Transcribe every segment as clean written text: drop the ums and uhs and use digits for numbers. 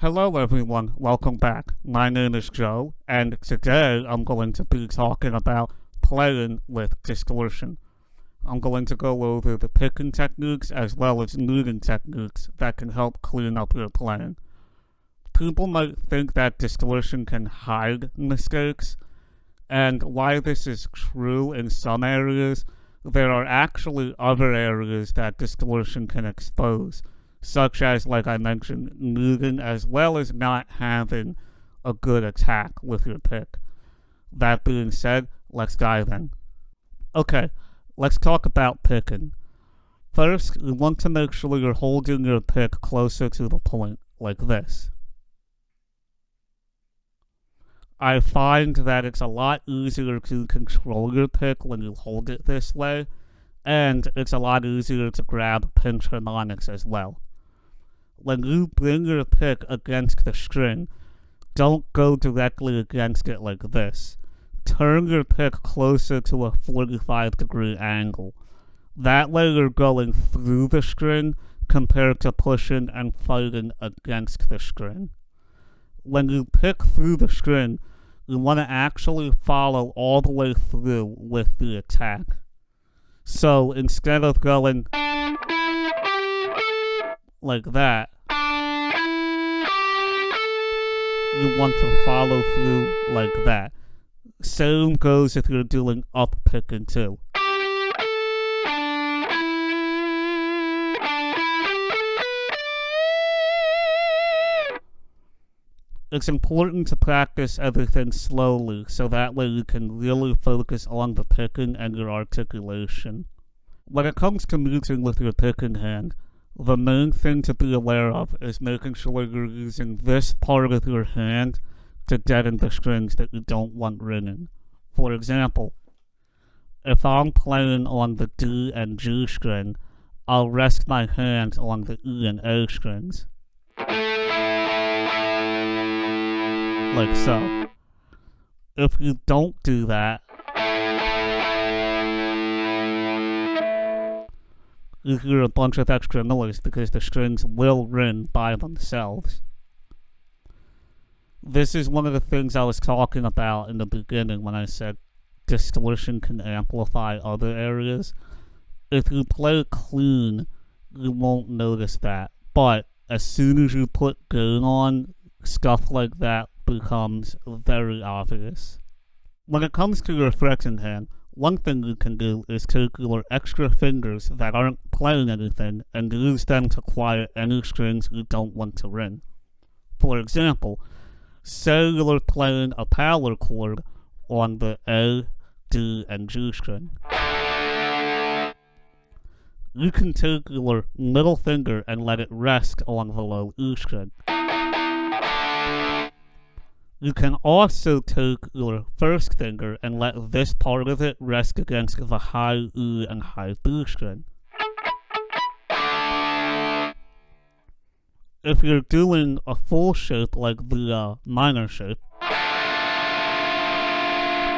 Hello everyone, welcome back. My name is Joe, and today I'm going to be talking about playing with distortion. I'm going to go over the picking techniques as well as muting techniques that can help clean up your playing. People might think that distortion can hide mistakes, and while this is true in some areas, there are actually other areas that distortion can expose, such as, like I mentioned, muting as well as not having a good attack with your pick. That being said, let's dive in. Okay, let's talk about picking. First, you want to make sure you're holding your pick closer to the point, like this. I find that it's a lot easier to control your pick when you hold it this way, and it's a lot easier to grab pinch harmonics as well. When you bring your pick against the string, don't go directly against it like this. Turn your pick closer to a 45-degree angle. That way you're going through the string compared to pushing and fighting against the string. When you pick through the string, you want to actually follow all the way through with the attack. So instead of going like that, you want to follow through like that. Same goes if you're doing up picking too. It's important to practice everything slowly so that way you can really focus on the picking and your articulation. When it comes to muting with your picking hand, the main thing to be aware of is making sure you're using this part of your hand to deaden the strings that you don't want ringing. For example, if I'm playing on the D and G string, I'll rest my hand on the E and A strings. Like so. If you don't do that, you hear a bunch of extra noise because the strings will ring by themselves. This is one of the things I was talking about in the beginning when I said distortion can amplify other areas. If you play clean, you won't notice that. But as soon as you put gain on, stuff like that becomes very obvious. When it comes to your fretting hand, one thing you can do is take your extra fingers that aren't playing anything and use them to quiet any strings you don't want to ring. For example, say you're playing a power chord on the A, D, and G string. You can take your middle finger and let it rest on the low E string. You can also take your first finger and let this part of it rest against the high E and high B string. If you're doing a full shape like the minor shape,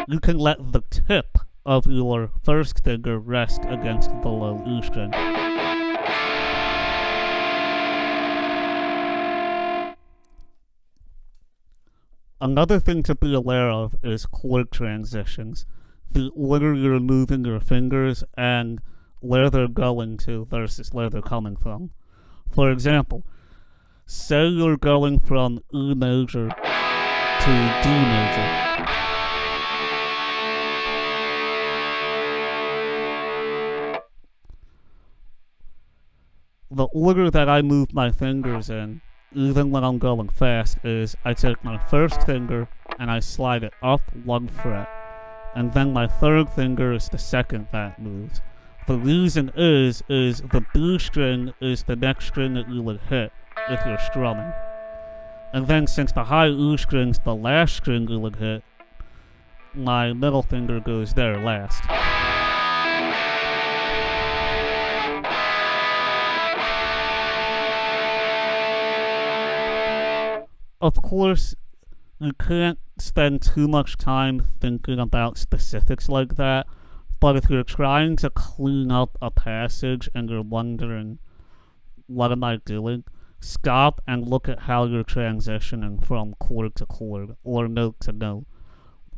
you can let the tip of your first finger rest against the low E string. Another thing to be aware of is chord transitions, the order you're moving your fingers and where they're going to versus where they're coming from. For example, say you're going from E major to D major. The order that I move my fingers in, even when I'm going fast, is I take my first finger and I slide it up one fret, and then my third finger is the second that moves. The reason is the B string is the next string that you would hit if you're strumming. And then since the high E string's the last string you would hit, my middle finger goes there last. Of course, you can't spend too much time thinking about specifics like that, but if you're trying to clean up a passage and you're wondering, what am I doing? Stop and look at how you're transitioning from chord to chord or note to note.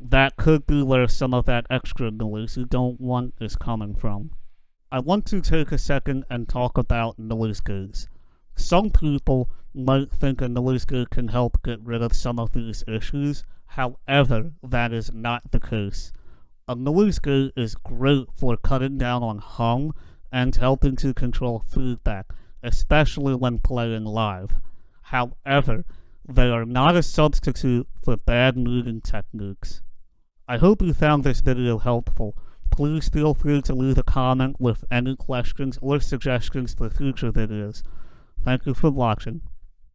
That could be where some of that extra noise you don't want is coming from. I want to take a second and talk about noise gates. Some people might think a noise gate can help get rid of some of these issues, however, that is not the case. A noise gate is great for cutting down on hum and helping to control feedback, especially when playing live. However, they are not a substitute for bad muting techniques. I hope you found this video helpful. Please feel free to leave a comment with any questions or suggestions for future videos. Thank you for watching.